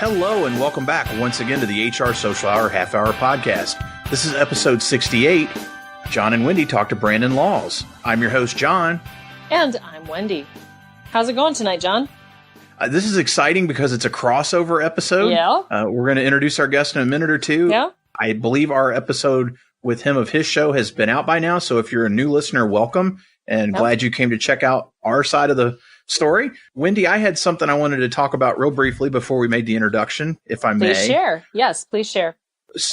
Hello and welcome back once again to the HR Social Hour Half Hour Podcast. This is episode 68. John and Wendy talk to Brandon Laws. I'm your host, John. And I'm Wendy. How's it going tonight, John? This is exciting because it's a crossover episode. Yeah. We're going to introduce our guest in a minute or two. Yeah. I believe our episode with him of his show has been out by now. So if you're a new listener, welcome and glad you came to check out our side of the story. Wendy, I had something I wanted to talk about real briefly before we made the introduction, if I may. Please share. Yes, please share.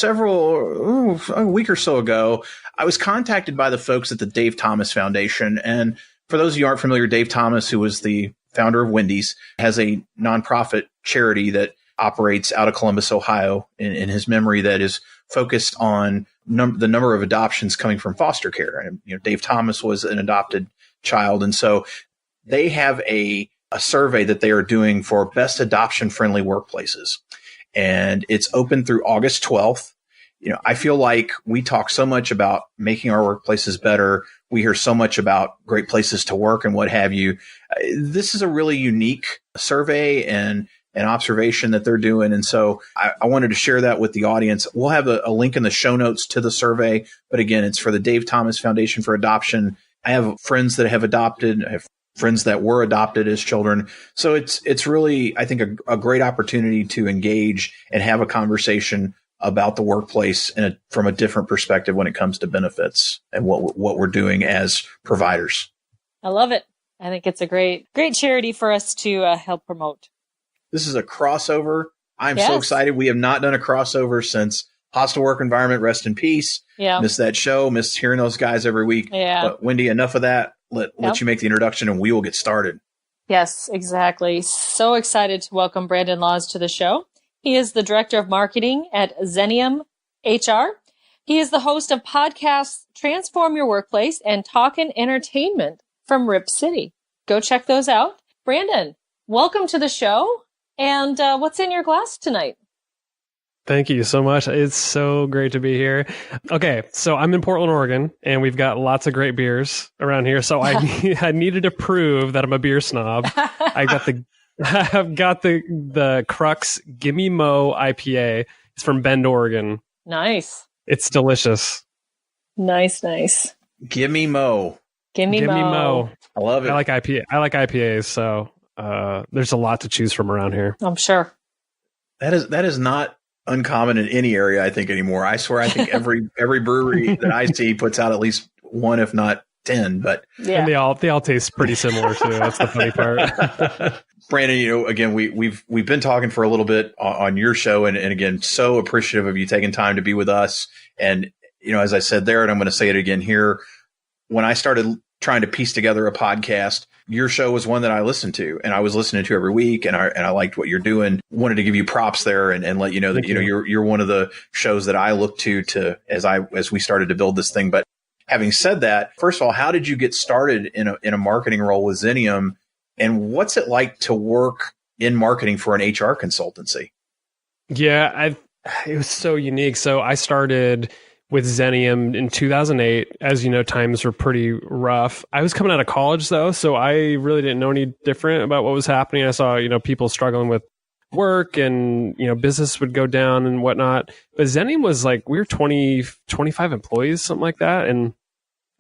A week or so ago, I was contacted by the folks at the Dave Thomas Foundation. And for those of you who aren't familiar, Dave Thomas, who was the founder of Wendy's, has a nonprofit charity that operates out of Columbus, Ohio, in his memory, that is focused on the number of adoptions coming from foster care. And Dave Thomas was an adopted child. And so they have a survey that they are doing for best adoption-friendly workplaces. And it's open through August 12th. I feel like we talk so much about making our workplaces better. We hear so much about great places to work and what have you. This is a really unique survey and an observation that they're doing. And so I wanted to share that with the audience. We'll have a link in the show notes to the survey. But again, it's for the Dave Thomas Foundation for Adoption. I have friends that have adopted. I have friends that were adopted as children. So it's really, I think, a great opportunity to engage and have a conversation about the workplace from a different perspective when it comes to benefits and what we're doing as providers. I love it. I think it's a great charity for us to help promote. This is a crossover. I'm so excited. We have not done a crossover since Hostile Work Environment. Rest in peace. Yeah. Miss that show. Miss hearing those guys every week. Yeah. But Wendy, enough of that. Let you make the introduction and we will get started. Yes, exactly. So excited to welcome Brandon Laws to the show. He is the Director of Marketing at Xenium HR. He is the host of podcasts Transform Your Workplace and Talkin' Entertainment from Rip City. Go check those out. Brandon, welcome to the show. And what's in your glass tonight? Thank you so much. It's so great to be here. Okay, so I'm in Portland, Oregon, and we've got lots of great beers around here. So I needed to prove that I'm a beer snob. I've got the Crux Gimme Mo IPA. It's from Bend, Oregon. Nice. It's delicious. Nice. Gimme Mo. Gimme Mo. I love it. I like IPAs, so there's a lot to choose from around here. I'm sure. That is not uncommon in any area, I think, anymore. I swear, I think every brewery that I see puts out at least one, if not 10. But and they all taste pretty similar too. That's the funny part. Brandon, again, we've been talking for a little bit on your show, and again, so appreciative of you taking time to be with us. And as I said there, and I'm going to say it again here, when I started trying to piece together a podcast, your show was one that I listened to, and I was listening to every week, and I liked what you're doing. Wanted to give you props there and let you know that you're one of the shows that I look to as we started to build this thing. But having said that, first of all, how did you get started in a marketing role with Xenium, and what's it like to work in marketing for an HR consultancy? Yeah, it was so unique. So I started with Xenium in 2008. As you know, times were pretty rough. I was coming out of college though, so I really didn't know any different about what was happening. I saw, people struggling with work and, business would go down and whatnot. But Xenium was like, we were 25 employees, something like that. And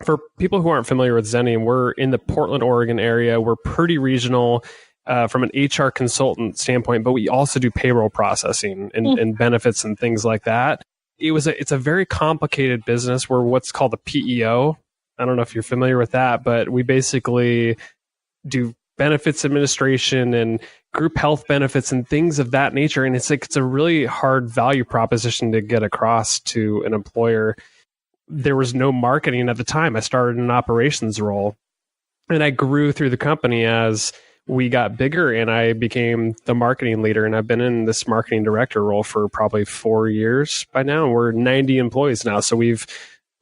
for people who aren't familiar with Xenium, we're in the Portland, Oregon area. We're pretty regional from an HR consultant standpoint, but we also do payroll processing and benefits and things like that. It's a very complicated business. We're what's called a PEO. I don't know if you're familiar with that, but we basically do benefits administration and group health benefits and things of that nature. And it's a really hard value proposition to get across to an employer. There was no marketing at the time. I started in an operations role, and I grew through the company as we got bigger, and I became the marketing leader. And I've been in this marketing director role for probably 4 years by now. And we're 90 employees now. So we've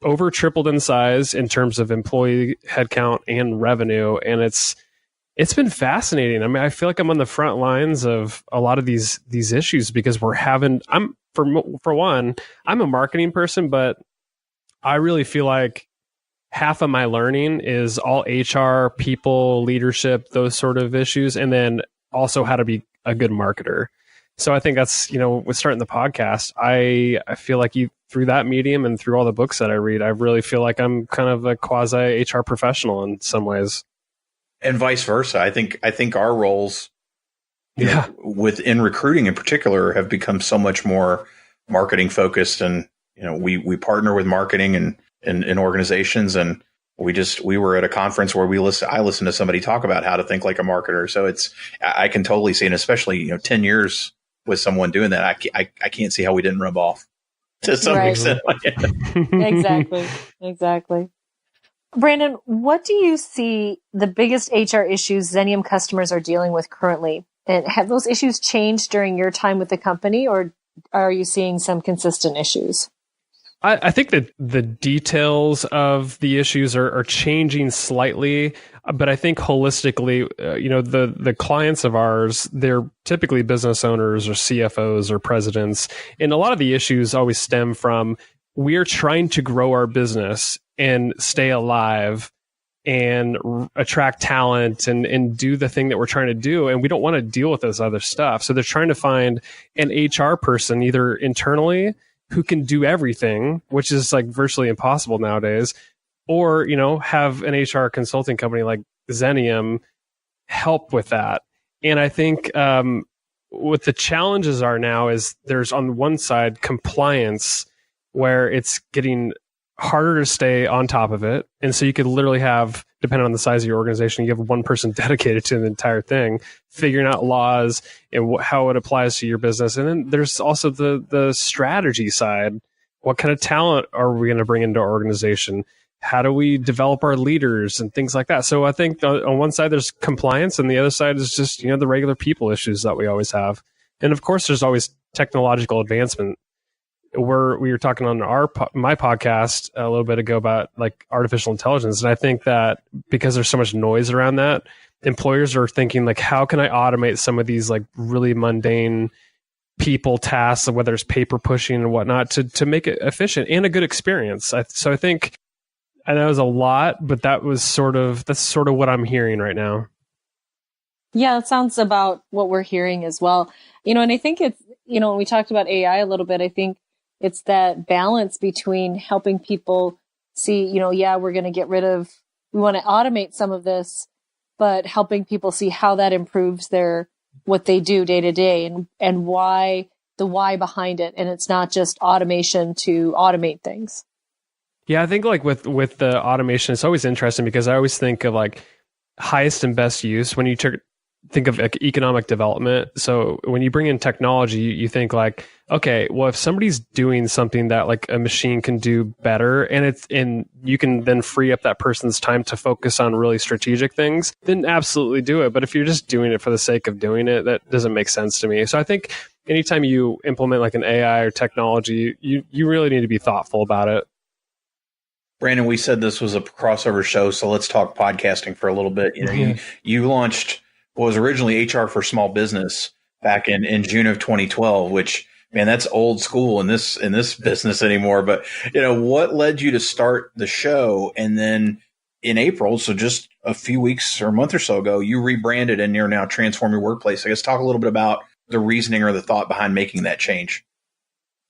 over tripled in size in terms of employee headcount and revenue. And it's been fascinating. I mean, I feel like I'm on the front lines of a lot of these issues because for one, I'm a marketing person, but I really feel like half of my learning is all HR, people, leadership, those sort of issues, and then also how to be a good marketer. So I think that's, with starting the podcast, I feel like through that medium and through all the books that I read, I really feel like I'm kind of a quasi HR professional in some ways. And vice versa. I think our roles, within recruiting in particular, have become so much more marketing focused. And, we partner with marketing and in organizations, and we were at a conference where I listened to somebody talk about how to think like a marketer. So I can totally see, and especially, 10 years with someone doing that, I can't see how we didn't rub off to some extent. Exactly. Brandon, what do you see the biggest HR issues Xenium customers are dealing with currently? And have those issues changed during your time with the company, or are you seeing some consistent issues? I think that the details of the issues are changing slightly, but I think holistically, the clients of ours, they're typically business owners or CFOs or presidents. And a lot of the issues always stem from, we're trying to grow our business and stay alive and attract talent and do the thing that we're trying to do. And we don't want to deal with this other stuff. So they're trying to find an HR person, either internally, who can do everything, which is like virtually impossible nowadays, or, have an HR consulting company like Xenium help with that. And I think what the challenges are now is there's on one side compliance, where it's getting harder to stay on top of it. And so you could literally have, depending on the size of your organization, you have one person dedicated to the entire thing, figuring out laws and how it applies to your business. And then there's also the strategy side. What kind of talent are we going to bring into our organization? How do we develop our leaders and things like that? So I think on one side there's compliance, and the other side is just, the regular people issues that we always have. And of course, there's always technological advancement. We were talking on my podcast a little bit ago about like artificial intelligence. And I think that because there's so much noise around that, employers are thinking like, how can I automate some of these like really mundane people tasks, whether it's paper pushing and whatnot, to make it efficient and a good experience. So I think, I know it was a lot, but that's sort of what I'm hearing right now. Yeah, it sounds about what we're hearing as well. And I think it's, when we talked about AI a little bit, I think it's that balance between helping people see, we're going to we want to automate some of this, but helping people see how that improves what they do day to day and why behind it. And it's not just automation to automate things. Yeah, I think like with the automation, it's always interesting because I always think of like highest and best use when you think of like economic development. So when you bring in technology, you think like, okay, well, if somebody's doing something that like a machine can do better, and you can then free up that person's time to focus on really strategic things, then absolutely do it. But if you're just doing it for the sake of doing it, that doesn't make sense to me. So I think anytime you implement like an AI or technology, you really need to be thoughtful about it. Brandon, we said this was a crossover show, so let's talk podcasting for a little bit. You launched what was originally HR for Small Business back in June of 2012, which, man, that's old school in this business anymore. But, what led you to start the show? And then in April, so just a few weeks or a month or so ago, you rebranded and you're now Transform Your Workplace. I guess talk a little bit about the reasoning or the thought behind making that change.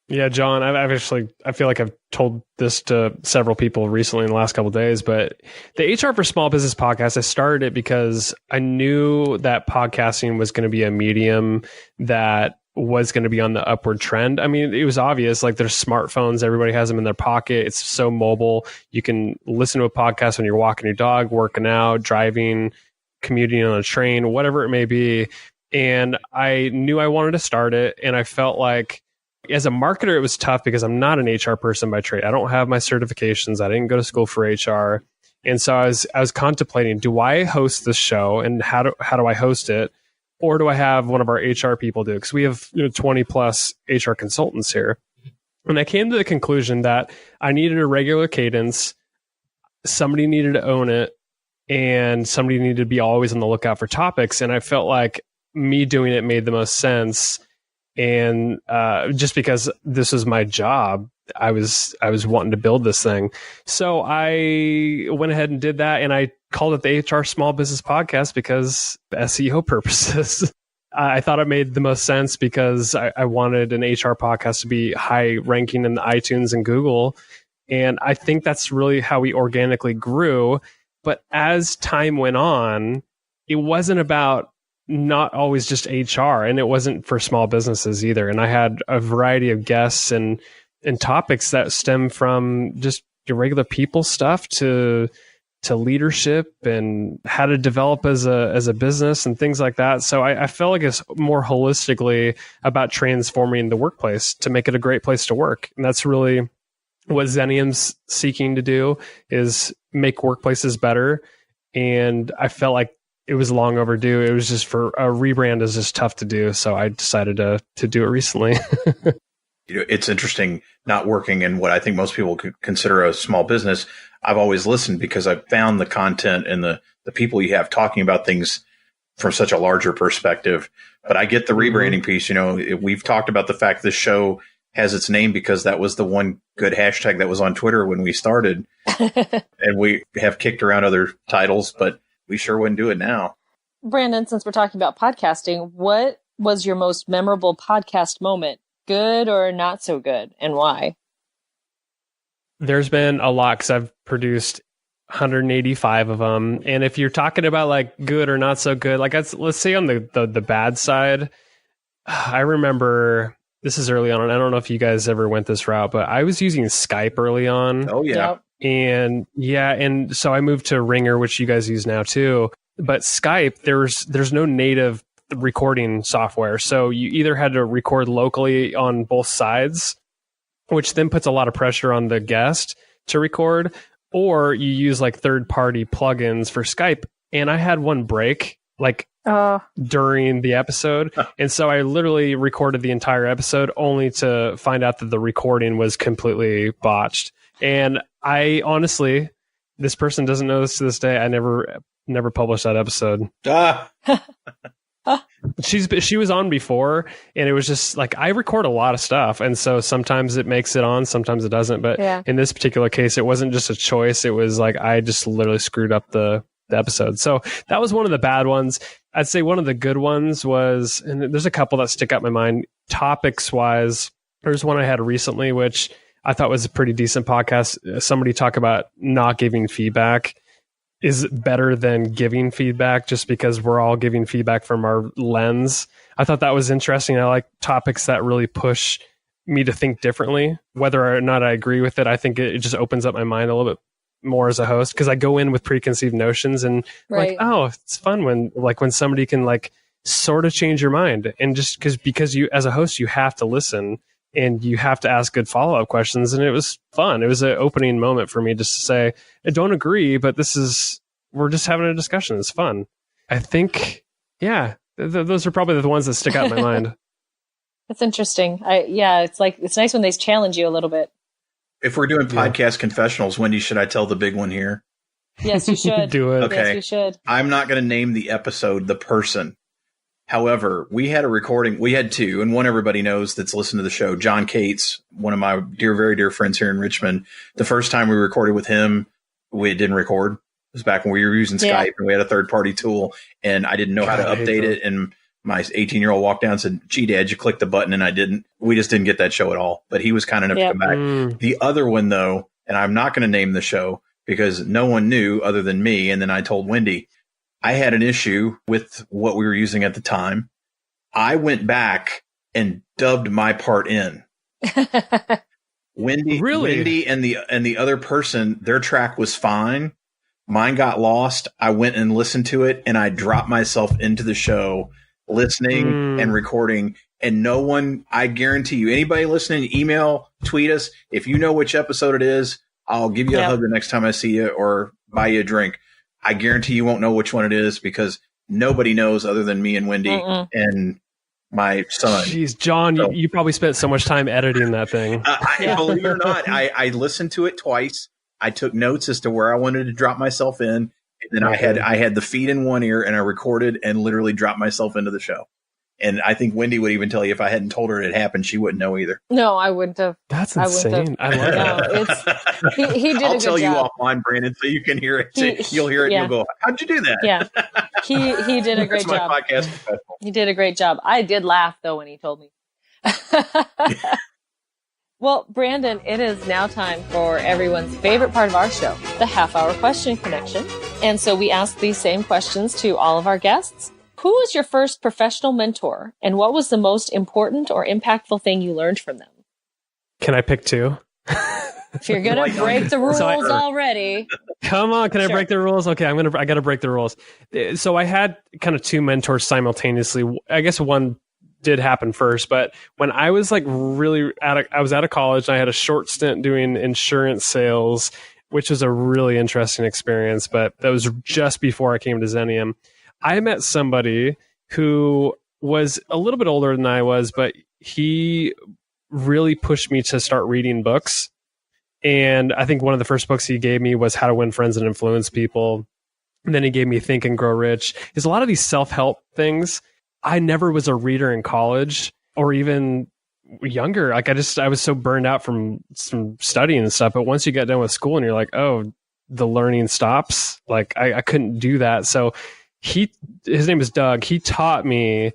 Yeah, John, I feel like I've told this to several people recently in the last couple of days, but the HR for Small Business podcast, I started it because I knew that podcasting was going to be a medium that was going to be on the upward trend. I mean, it was obvious, like there's smartphones, everybody has them in their pocket. It's so mobile. You can listen to a podcast when you're walking your dog, working out, driving, commuting on a train, whatever it may be. And I knew I wanted to start it. And I felt like, as a marketer, it was tough because I'm not an HR person by trade. I don't have my certifications. I didn't go to school for HR. And so I was contemplating, do I host this show and how do I host it? Or do I have one of our HR people do it? Because we have 20 plus HR consultants here. And I came to the conclusion that I needed a regular cadence. Somebody needed to own it. And somebody needed to be always on the lookout for topics. And I felt like me doing it made the most sense. And just because this was my job, I was wanting to build this thing. So I went ahead and did that, and I called it the HR Small Business Podcast because SEO purposes. I thought it made the most sense because I wanted an HR podcast to be high ranking in the iTunes and Google. And I think that's really how we organically grew. But as time went on, it wasn't about not always just HR, and it wasn't for small businesses either. And I had a variety of guests and topics that stem from just your regular people stuff to leadership and how to develop as a business and things like that. So I felt like it's more holistically about transforming the workplace to make it a great place to work. And that's really what Xenium's seeking to do, is make workplaces better. And I felt like it was long overdue. It was just, for a rebrand is just tough to do. So I decided to do it recently. It's interesting not working in what I think most people could consider a small business. I've always listened because I've found the content and the people you have talking about things from such a larger perspective. But I get the rebranding piece. We've talked about the fact this show has its name because that was the one good hashtag that was on Twitter when we started. And we have kicked around other titles, but we sure wouldn't do it now. Brandon, since we're talking about podcasting, what was your most memorable podcast moment? Good or not so good, and why? There's been a lot because I've produced 185 of them. And if you're talking about like good or not so good, like let's say on the bad side, I remember, this is early on, and I don't know if you guys ever went this route, but I was using Skype early on. Oh, yeah. Yep. And so I moved to Ringer, which you guys use now too. But Skype, there's no native recording software. So you either had to record locally on both sides, which then puts a lot of pressure on the guest to record, or you use like third-party plugins for Skype. And I had one break during the episode. And so I literally recorded the entire episode only to find out that the recording was completely botched. And I honestly, this person doesn't know this to this day, I never published that episode. She was on before, and it was just like, I record a lot of stuff, and so sometimes it makes it on, sometimes it doesn't. But in this particular case, it wasn't just a choice. It was like I just literally screwed up the episode. So that was one of the bad ones. I'd say one of the good ones was, and there's a couple that stick out in my mind, topics wise. There's one I had recently, which I thought was a pretty decent podcast. Somebody talk about not giving feedback is better than giving feedback, just because we're all giving feedback from our lens. I thought that was interesting. I like topics that really push me to think differently. Whether or not I agree with it, I think it just opens up my mind a little bit more as a host, because I go in with preconceived notions and like, oh, it's fun when somebody can like sort of change your mind. And just because you, as a host, you have to listen and you have to ask good follow-up questions. And it was fun. It was an opening moment for me just to say, I don't agree, but we're just having a discussion. It's fun. I think, those are probably the ones that stick out in my mind. That's interesting. It's nice when they challenge you a little bit. If we're doing podcast confessionals, Wendy, should I tell the big one here? Yes, you should. Do it. Okay. Yes, you should. I'm not going to name the episode, the person. However, we had a recording. We had two, and one everybody knows that's listened to the show, John Cates, one of my very dear friends here in Richmond. The first time we recorded with him, we didn't record. It was back when we were using Skype, and we had a third-party tool, and I didn't know how to update it. And my 18-year-old walked down and said, gee, Dad, you clicked the button, and I didn't. We just didn't get that show at all. But he was kind enough to come back. The other one, though, and I'm not going to name the show because no one knew other than me, and then I told Wendy, I had an issue with what we were using at the time. I went back and dubbed my part in. Wendy and the other person, their track was fine. Mine got lost. I went and listened to it, and I dropped myself into the show, listening and recording. And no one, I guarantee you, anybody listening, email, tweet us. If you know which episode it is, I'll give you a hug the next time I see you or buy you a drink. I guarantee you won't know which one it is because nobody knows other than me and Wendy and my son. Jeez, John, so, you probably spent so much time editing that thing. Believe it or not, I listened to it twice. I took notes as to where I wanted to drop myself in. And then I had the feed in one ear and I recorded and literally dropped myself into the show. And I think Wendy would even tell you if I hadn't told her it happened, she wouldn't know either. No, I wouldn't have. That's insane. I love that. No, he did I'll a good tell you job. offline, Brandon, so you can hear it. You'll hear it and you'll go, how'd you do that? Yeah. He did a great That's job. my podcast professional. He did a great job. I did laugh, though, when he told me. Well, Brandon, it is now time for everyone's favorite part of our show, the half-hour question connection. And so we ask these same questions to all of our guests. Who was your first professional mentor, and what was the most important or impactful thing you learned from them? Can I pick two? If you're going to break the rules already. Come on, can I break the rules? Okay, I got to break the rules. So I had kind of two mentors simultaneously. I guess one did happen first, but when I was like really I was out of college and I had a short stint doing insurance sales, which was a really interesting experience, but that was just before I came to Xenium. I met somebody who was a little bit older than I was, but he really pushed me to start reading books. And I think one of the first books he gave me was How to Win Friends and Influence People. And then he gave me Think and Grow Rich. There's a lot of these self-help things. I never was a reader in college or even younger. Like I was so burned out from some studying and stuff. But once you get done with school and you're like, oh, the learning stops. Like I couldn't do that. So his name is Doug. He taught me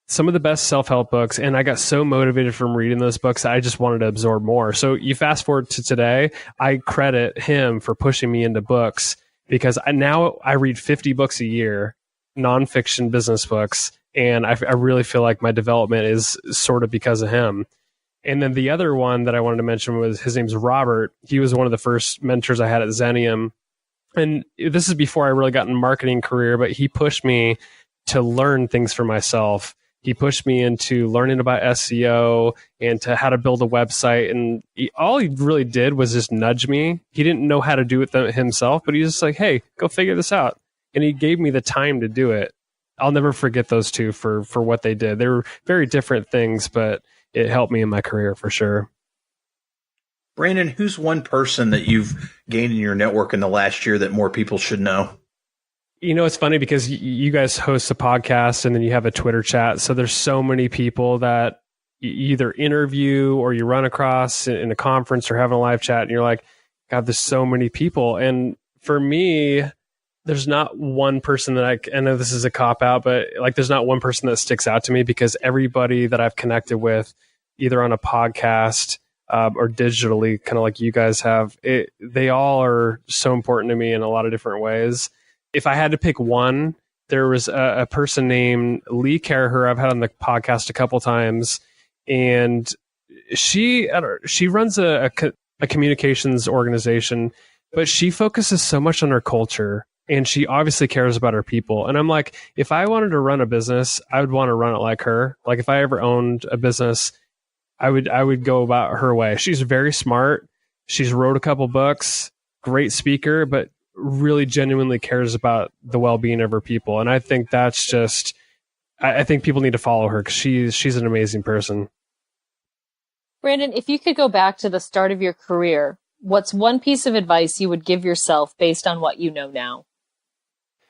some of the best self-help books. And I got so motivated from reading those books. I just wanted to absorb more. So you fast forward to today, I credit him for pushing me into books because now I read 50 books a year, nonfiction business books. And I really feel like my development is sort of because of him. And then the other one that I wanted to mention was his name's Robert. He was one of the first mentors I had at Xenium. And this is before I really got in marketing career, but he pushed me to learn things for myself. He pushed me into learning about SEO and to how to build a website. And all he really did was just nudge me. He didn't know how to do it himself, but he was just like, hey, go figure this out. And he gave me the time to do it. I'll never forget those two for what they did. They were very different things, but it helped me in my career for sure. Brandon, who's one person that you've gained in your network in the last year that more people should know? You know, it's funny because you guys host a podcast and then you have a Twitter chat. So there's so many people that you either interview or you run across in a conference or having a live chat. And you're like, God, there's so many people. And for me, there's not one person that I know this is a cop out, but like there's not one person that sticks out to me because everybody that I've connected with, either on a podcast or digitally, kind of like you guys have, they all are so important to me in a lot of different ways. If I had to pick one, there was a person named Lee Caraher I've had on the podcast a couple times, and she runs a communications organization, but she focuses so much on her culture. And she obviously cares about her people. And I'm like, if I wanted to run a business, I would want to run it like her. Like if I ever owned a business, I would go about her way. She's very smart. She's wrote a couple books, great speaker, but really genuinely cares about the well-being of her people. And I think that's just, I think people need to follow her because she's an amazing person. Brandon, if you could go back to the start of your career, what's one piece of advice you would give yourself based on what you know now?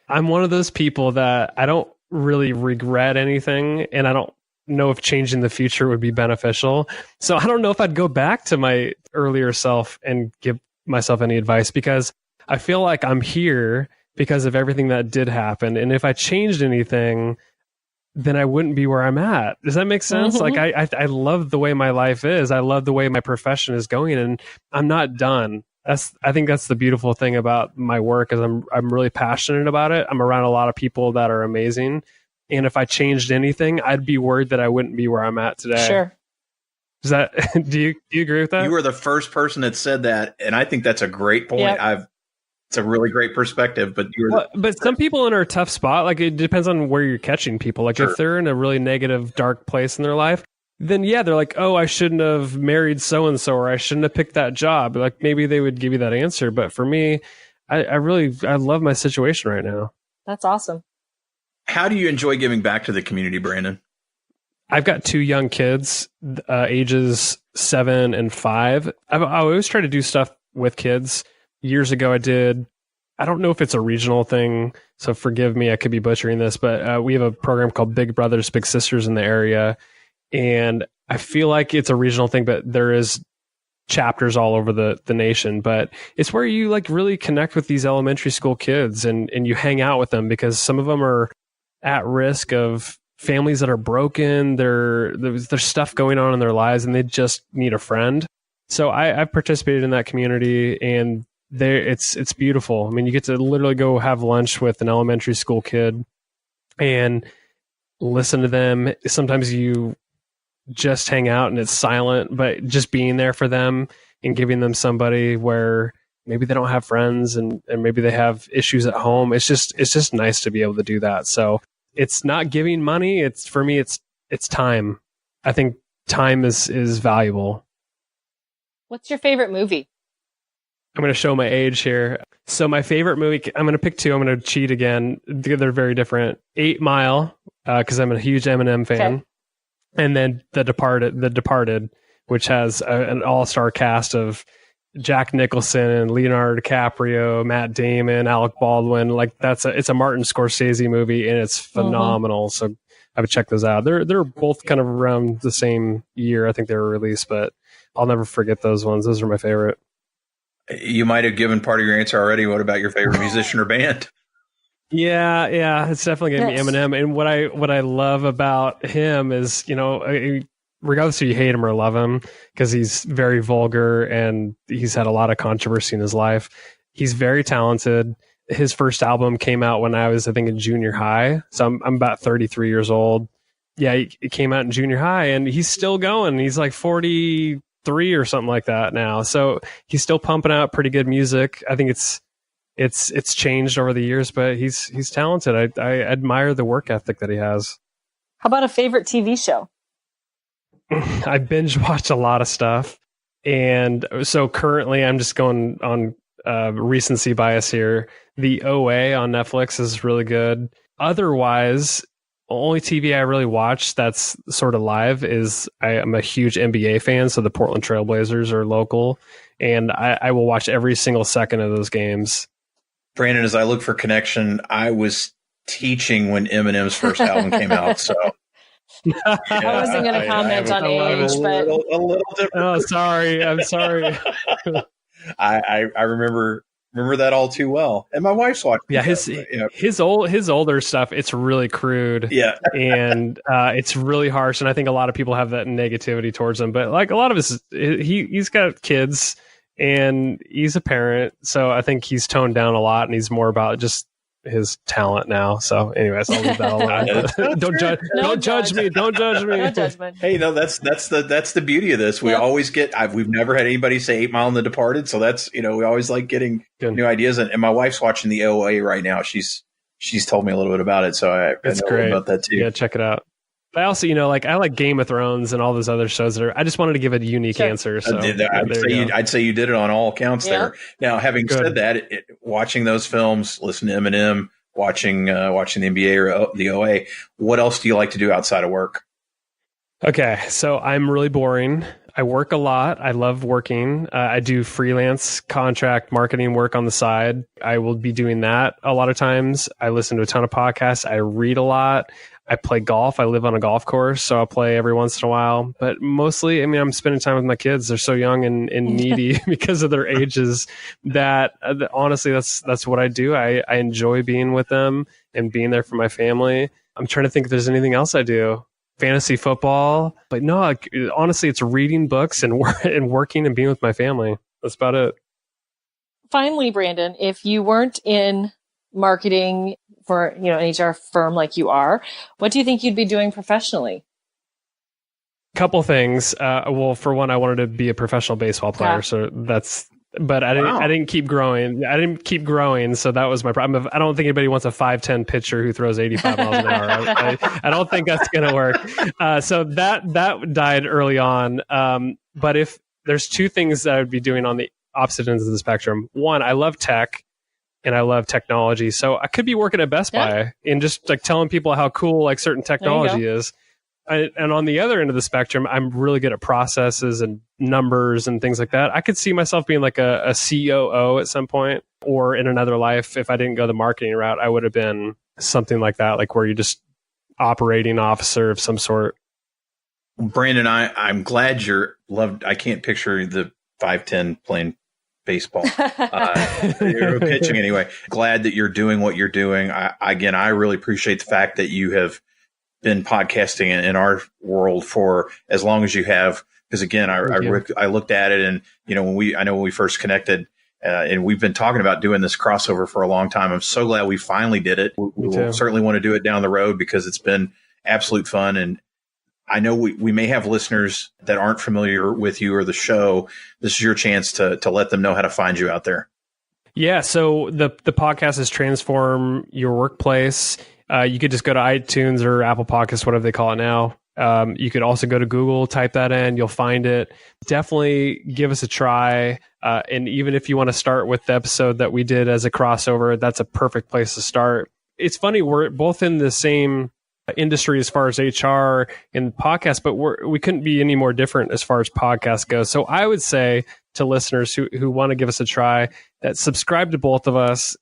I'm one of those people that I don't really regret anything, and I don't know if changing the future would be beneficial. So I don't know if I'd go back to my earlier self and give myself any advice because I feel like I'm here because of everything that did happen. And if I changed anything, then I wouldn't be where I'm at. Does that make sense? Mm-hmm. Like I love the way my life is. I love the way my profession is going, and I'm not done. I think that's the beautiful thing about my work is I'm really passionate about it. I'm around a lot of people that are amazing. And if I changed anything, I'd be worried that I wouldn't be where I'm at today. Sure. Is that, do you agree with that? You were the first person that said that. And I think that's a great point. Yep. It's a really great perspective, but but some people are in a tough spot. Like it depends on where you're catching people. Like if they're in a really negative, dark place in their life, then yeah, they're like, oh, I shouldn't have married so-and-so, or I shouldn't have picked that job. Like maybe they would give you that answer. But for me, I love my situation right now. That's awesome. How do you enjoy giving back to the community, Brandon? I've got two young kids, ages 7 and 5. I always try to do stuff with kids. Years ago, I did I don't know if it's a regional thing, so forgive me, I could be butchering this, but we have a program called Big Brothers Big Sisters in the area, and I feel like it's a regional thing, but there is chapters all over the nation. But it's where you like really connect with these elementary school kids, and you hang out with them, because some of them are at risk of families that are broken. There's stuff going on in their lives, and they just need a friend. So I've participated in that community, and it's beautiful. I mean, you get to literally go have lunch with an elementary school kid and listen to them. Sometimes you just hang out and it's silent, but just being there for them and giving them somebody where maybe they don't have friends and maybe they have issues at home. It's just nice to be able to do that. So it's not giving money. For me, it's time. I think time is valuable. What's your favorite movie? I'm going to show my age here. So my favorite movie, I'm going to pick two. I'm going to cheat again. They're very different. 8 Mile, because I'm a huge Eminem fan. Okay. And then The Departed, which has an all-star cast of Jack Nicholson, Leonardo DiCaprio, Matt Damon, Alec Baldwin. Like it's a Martin Scorsese movie, and it's phenomenal. Mm-hmm. So I would check those out. They're both kind of around the same year. I think they were released, but I'll never forget those ones. Those are my favorite. You might have given part of your answer already. What about your favorite musician or band? Yeah, it's definitely going to be Eminem. And what I love about him is, regardless if you hate him or love him, because he's very vulgar and he's had a lot of controversy in his life, he's very talented. His first album came out when I was, I think, in junior high. So I'm about 33 years old. Yeah, it came out in junior high, and he's still going. He's like 43 or something like that now. So he's still pumping out pretty good music. I think it's changed over the years, but he's talented. I admire the work ethic that he has. How about a favorite TV show? I binge watch a lot of stuff. And so currently I'm just going on recency bias here. The OA on Netflix is really good. Otherwise, only TV I really watch that's sort of live is I'm a huge NBA fan, so the Portland Trailblazers are local, and I will watch every single second of those games. Brandon, as I look for connection, I was teaching when Eminem's first album came out, so I wasn't going to comment on age, but a little different. Oh, sorry, I'm sorry. I remember that all too well, and my wife's watching. Yeah, his older stuff, it's really crude. Yeah, and it's really harsh, and I think a lot of people have that negativity towards him. But like a lot of he's got kids, and he's a parent, so I think he's toned down a lot, and he's more about just his talent now. So, anyways, I'll leave that alone. Don't judge me. Don't judge me. No judgment. Hey, no, that's the beauty of this. We always get. We've never had anybody say 8 Mile and The Departed, so that's we always like getting new ideas. And my wife's watching the OA right now. She's told me a little bit about it, so I know great about that too. Yeah, check it out. I also, I like Game of Thrones and all those other shows that I just wanted to give a unique answer. So I'd say you did it on all accounts there. Now, having said that, watching those films, listening to Eminem, watching the NBA or the OA, what else do you like to do outside of work? Okay, so I'm really boring. I work a lot. I love working. I do freelance contract marketing work on the side. I will be doing that a lot of times. I listen to a ton of podcasts. I read a lot. I play golf. I live on a golf course, so I'll play every once in a while. But mostly, I'm spending time with my kids. They're so young and needy because of their ages that honestly, that's what I do. I enjoy being with them and being there for my family. I'm trying to think if there's anything else I do. Fantasy football. But no, honestly, it's reading books and working and being with my family. That's about it. Finally, Brandon, if you weren't in marketing for an HR firm like you are, what do you think you'd be doing professionally? Couple things. Well, for one, I wanted to be a professional baseball player, so that's. But I didn't keep growing. So that was my problem. I don't think anybody wants a 5'10" pitcher who throws 85 miles an hour. I don't think that's going to work. So that died early on. But if there's two things that I would be doing on the opposite ends of the spectrum. One, I love tech. And I love technology. So I could be working at Best Buy and just like telling people how cool like certain technology is. And on the other end of the spectrum, I'm really good at processes and numbers and things like that. I could see myself being like a COO at some point, or in another life, if I didn't go the marketing route, I would have been something like that, like where you're just operating officer of some sort. Brandon, I'm glad I can't picture the 5'10" playing baseball. You're pitching anyway. Glad that you're doing what you're doing. I really appreciate the fact that you have been podcasting in our world for as long as you have. Because again, I looked at it, and when we first connected, and we've been talking about doing this crossover for a long time. I'm so glad we finally did it. We will certainly want to do it down the road because it's been absolute fun. And I know we may have listeners that aren't familiar with you or the show. This is your chance to let them know how to find you out there. Yeah. So the podcast is Transform Your Workplace. You could just go to iTunes or Apple Podcasts, whatever they call it now. You could also go to Google, type that in, you'll find it. Definitely give us a try. And even if you want to start with the episode that we did as a crossover, that's a perfect place to start. It's funny, we're both in the same industry as far as HR and podcast, but we couldn't be any more different as far as podcast goes. So I would say to listeners who want to give us a try, that subscribe to both of us,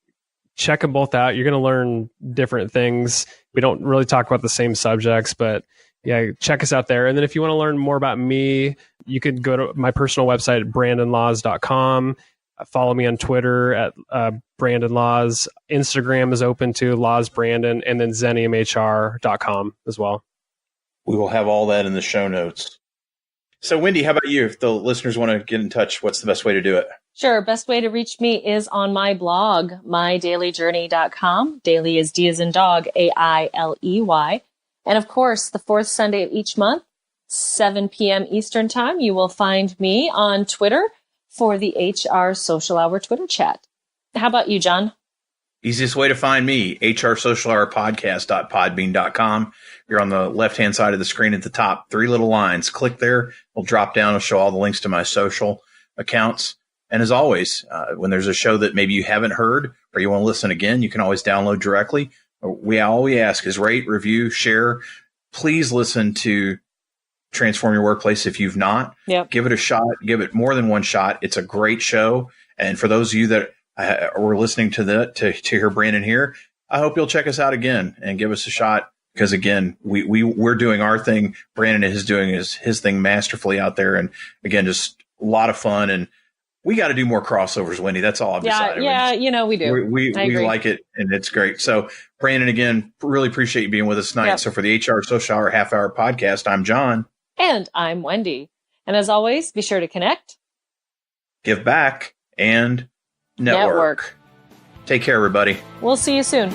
check them both out. You're going to learn different things. We don't really talk about the same subjects, but yeah, check us out there. And then if you want to learn more about me, you could go to my personal website at brandonlaws.com. Follow me on Twitter at Brandon Laws. Instagram is open to Laws Brandon, and then XeniumHR.com as well. We will have all that in the show notes. So, Wendy, how about you? If the listeners want to get in touch, what's the best way to do it? Sure. Best way to reach me is on my blog, mydailyjourney.com. Daily is D as in dog, AILEY. And of course, the fourth Sunday of each month, 7 p.m. Eastern Time, you will find me on Twitter for the HR Social Hour Twitter chat. How about you, John? Easiest way to find me, hrsocialhourpodcast.podbean.com. You're on the left-hand side of the screen at the top, 3 little lines. Click there. It'll drop down. It'll show all the links to my social accounts. And as always, when there's a show that maybe you haven't heard or you want to listen again, you can always download directly. All we ask is rate, review, share. Please listen to Transform Your Workplace if you've not. Yep. Give it a shot. Give it more than one shot. It's a great show. And for those of you that were listening to hear Brandon here, I hope you'll check us out again and give us a shot. Because again, we're doing our thing. Brandon is doing his thing masterfully out there. And again, just a lot of fun. And we got to do more crossovers, Wendy. That's all I've decided. Yeah, we do. We like it, and it's great. So, Brandon, again, really appreciate you being with us tonight. Yep. So for the HR Social Hour Half Hour Podcast, I'm John. And I'm Wendy. And as always, be sure to connect, give back, and network. Take care, everybody. We'll see you soon.